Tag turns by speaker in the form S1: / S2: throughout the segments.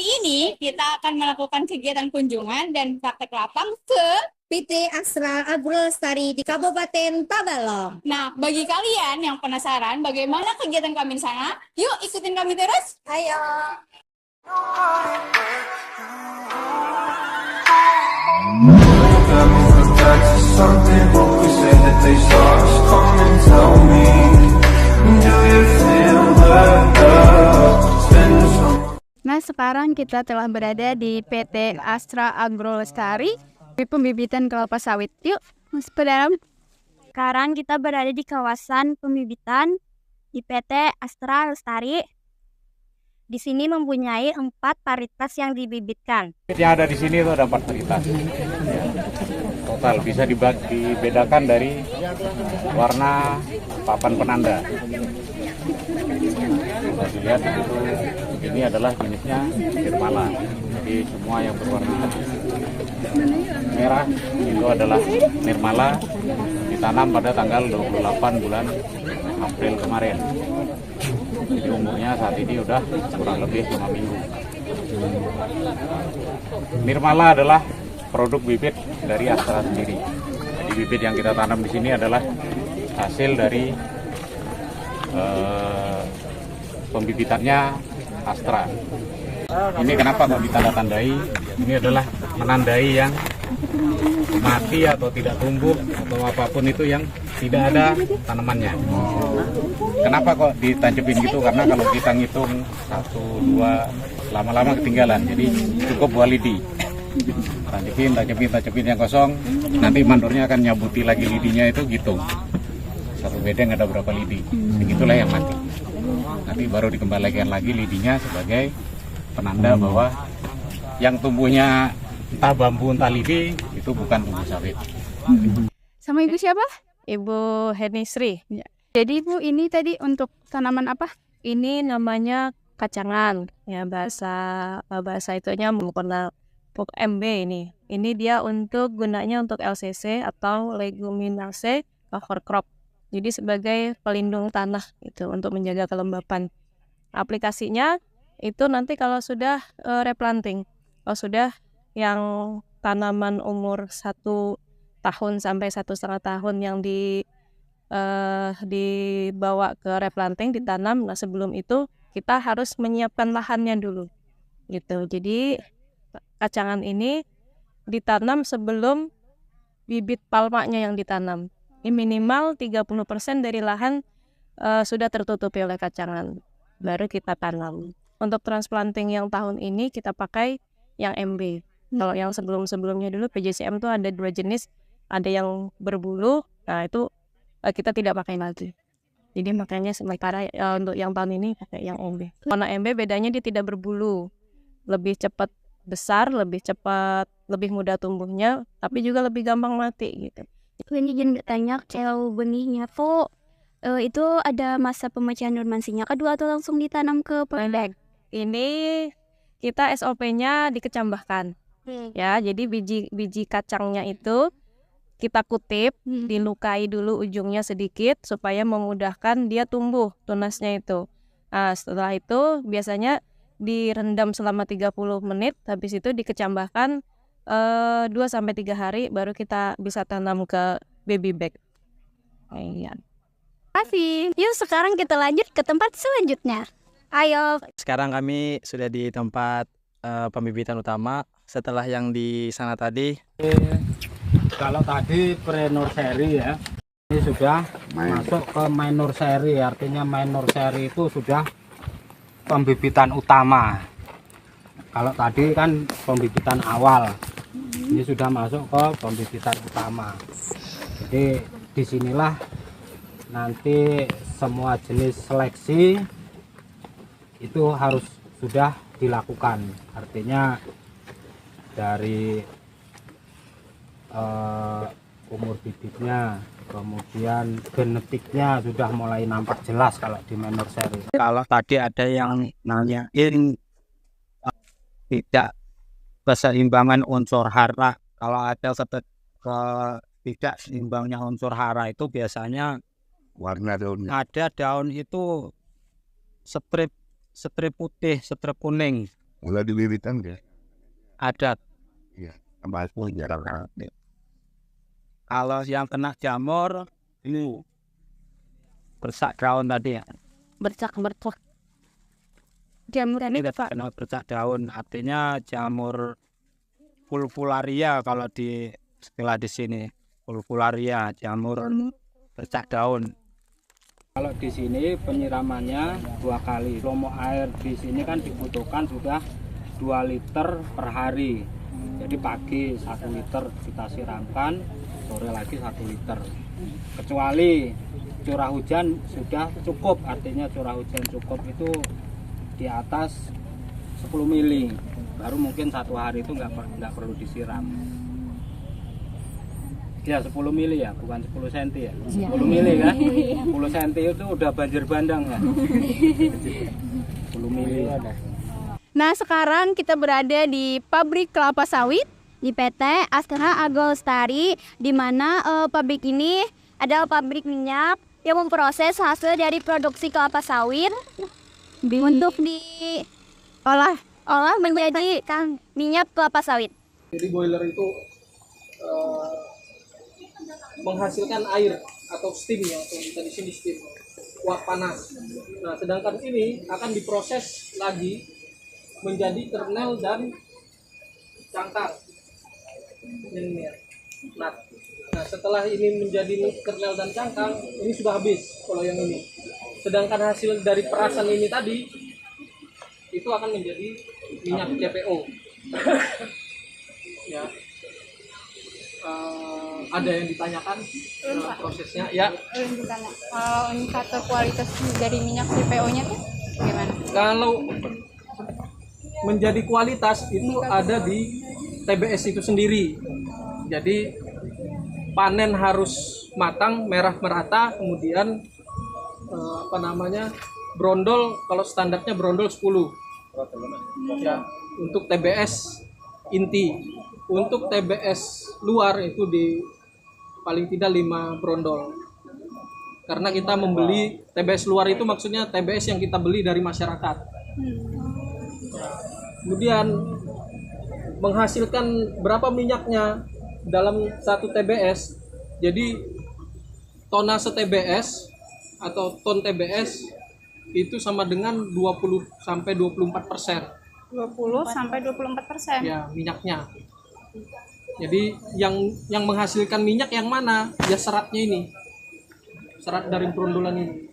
S1: ini kita akan melakukan kegiatan kunjungan dan praktek lapang ke
S2: PT Astra Agro Lestari di Kabupaten Tabalong.
S1: Nah, bagi kalian yang penasaran bagaimana kegiatan kami di sana, yuk ikutin kami terus.
S2: Ayo.
S3: Nah, sekarang kita telah berada di PT Astra Agro Lestari, di pembibitan kelapa sawit. Yuk, masuk ke dalam.
S4: Sekarang kita berada di kawasan pembibitan di PT Astra Lestari. Di sini mempunyai 4 varietas yang dibibitkan.
S5: Yang ada di sini itu ada 4 varietas. Total bisa dibedakan dari warna papan penanda. Bisa dilihat itu, ini adalah jenisnya Nirmala. Jadi semua yang berwarna merah itu adalah Nirmala, ditanam pada tanggal 28 bulan April kemarin. Jadi umurnya saat ini udah kurang lebih 5 minggu. Nirmala adalah produk bibit dari Astra sendiri. Jadi bibit yang kita tanam di sini adalah hasil dari pembibitannya Astra. Ini kenapa kok ditanda-tandai? Ini adalah menandai yang mati atau tidak tumbuh atau apapun itu yang tidak ada tanamannya. Kenapa kok ditancepin gitu? Karena kalau kita ngitung 1, 2, lama-lama ketinggalan. Jadi cukup 2 lidi. Tancepin yang kosong. Nanti mandornya akan nyabuti lagi lidinya itu gitu. Satu bedeng ada berapa lidi. Begitulah yang mati. Nanti baru dikembalikan lagi lidinya sebagai penanda bahwa yang tumbuhnya entah bambu entah lidi itu bukan tumbuh sawit.
S3: Sama Ibu siapa? Ibu Henisri. Ya. Jadi Ibu, ini tadi untuk tanaman apa?
S4: Ini namanya kacangan. Ya, bahasa itunya menggunakan pupuk MB ini. Ini dia gunanya untuk LCC atau leguminase cover crop. Jadi sebagai pelindung tanah itu untuk menjaga kelembapan. Aplikasinya itu nanti kalau sudah replanting, kalau sudah yang tanaman umur 1 tahun sampai 1,5 tahun yang dibawa ke replanting, ditanam. Nah, sebelum itu kita harus menyiapkan lahannya dulu gitu. Jadi kacangan ini ditanam sebelum bibit palmanya yang ditanam. Ini minimal 30% dari lahan sudah tertutupi oleh kacangan, baru kita tanam. Untuk transplanting yang tahun ini kita pakai yang MB. Kalau yang sebelum-sebelumnya dulu PJCM tuh ada 2 jenis, ada yang berbulu, nah itu kita tidak pakai lagi. Jadi makanya sementara untuk yang tahun ini pakai yang MB. Warna MB bedanya dia tidak berbulu, lebih cepat besar, lebih cepat, lebih mudah tumbuhnya, tapi juga lebih gampang mati gitu.
S6: Ini jadi tanya kalau benihnya tuh itu ada masa pemecahan dormansinya kedua atau langsung ditanam ke bag?
S4: Ini kita SOP-nya dikecambahkan. Ya, jadi biji kacangnya itu kita kutip, dilukai dulu ujungnya sedikit supaya memudahkan dia tumbuh tunasnya itu. Nah, setelah itu biasanya direndam selama 30 menit, habis itu dikecambahkan 2-3 hari baru kita bisa tanam ke baby bag.
S6: Terima kasih. Yuk sekarang kita lanjut ke tempat selanjutnya. Ayo.
S7: Sekarang kami sudah di tempat pembibitan utama. Setelah yang di sana tadi,
S5: Kalau tadi pre-nursery ya, ini sudah masuk ke minor seri. Artinya minor seri itu sudah pembibitan utama. Kalau tadi kan pembibitan awal, ini sudah masuk ke pembibitan utama. Jadi disinilah nanti semua jenis seleksi itu harus sudah dilakukan. Artinya dari umur bibitnya, kemudian genetiknya sudah mulai nampak jelas kalau di minor seri.
S7: kalau tadi ada yang nanyain tidak keseimbangan unsur hara. Kalau ada tidak seimbangnya unsur hara itu biasanya
S8: warna daunnya.
S7: ada daun itu strip putih, strip kuning.
S8: Mulai diliritkan ke
S7: Adat.
S8: iya tambah jarang.
S7: Kalau yang kena jamur ini bercak daun tadi ya.
S3: Bercak. Jamur ini
S7: Ini kena bercak daun, artinya jamur pulvularia kalau di istilah di sini. Pulvularia, jamur bercak daun.
S9: Kalau di sini penyiramannya 2 kali. Volume air di sini kan dibutuhkan sudah 2 liter per hari. Jadi pagi 1 liter kita siramkan, sore lagi 1 liter. Kecuali curah hujan sudah cukup, artinya curah hujan cukup itu di atas 10 mili, baru mungkin 1 hari itu nggak perlu disiram. Ya 10 mili ya, bukan 10 cm ya. 10 mili kan? 10 cm itu udah banjir bandang ya. 10 mili.
S3: Nah, sekarang kita berada di pabrik kelapa sawit
S6: Di PT Astra Agrolestari, di mana pabrik ini adalah pabrik minyak yang memproses hasil dari produksi kelapa sawit untuk diolah menjadi minyak kelapa sawit.
S10: Jadi boiler itu menghasilkan air atau steam ya, atau kita di sini steam, uap panas. Nah, sedangkan ini akan diproses lagi menjadi kernel dan cangkang. Ini ya. Nah, setelah ini menjadi kernel dan cangkang, ini sudah habis kalau yang ini. Sedangkan hasil dari perasan ini tadi itu akan menjadi minyak CPO. Ya. Ada yang ditanyakan prosesnya ya?
S1: Kalau indikator kualitas dari minyak CPO-nya tuh gimana?
S10: Kalau menjadi kualitas itu ada di TBS itu sendiri. Jadi panen harus matang, merah merata, kemudian brondol, kalau standarnya brondol 10 ya, untuk TBS inti. Untuk TBS luar itu di paling tidak 5 brondol. Karena kita membeli TBS luar itu maksudnya TBS yang kita beli dari masyarakat. Kemudian menghasilkan berapa minyaknya dalam 1 TBS. Jadi tonase TBS atau ton TBS itu sama dengan 20 sampai 24%.
S1: 20 sampai 24%.
S10: Ya, minyaknya. Jadi yang menghasilkan minyak yang mana? Ya seratnya ini. Serat dari brondolan ini.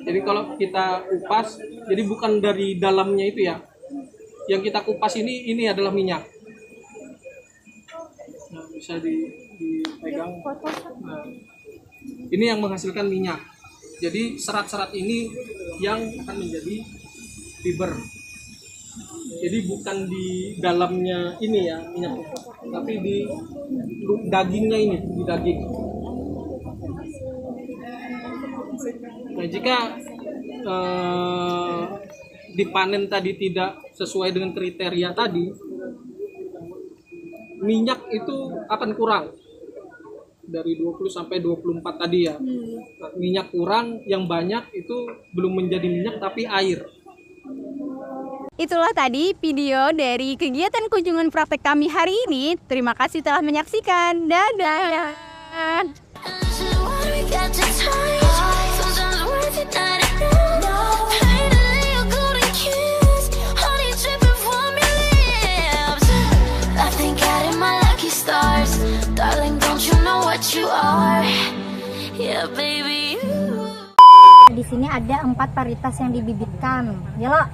S10: Jadi kalau kita kupas, jadi bukan dari dalamnya itu ya. Yang kita kupas ini adalah minyak. Nah, bisa dipegang. Nah, ini yang menghasilkan minyak. Jadi serat-serat ini yang akan menjadi fiber. Jadi bukan di dalamnya ini ya minyak, tapi di dagingnya ini, di daging. Nah, jika dipanen tadi tidak sesuai dengan kriteria tadi, minyak itu akan kurang dari 20 sampai 24 tadi ya. Nah, minyak kurang, yang banyak itu belum menjadi minyak tapi air.
S3: Itulah tadi video dari kegiatan kunjungan praktek kami hari ini. Terima kasih telah menyaksikan. Dadah.
S2: Di sini ada 4 varietas yang dibibitkan. Ya lo.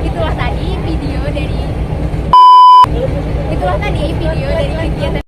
S3: Itulah tadi video dari kegiatan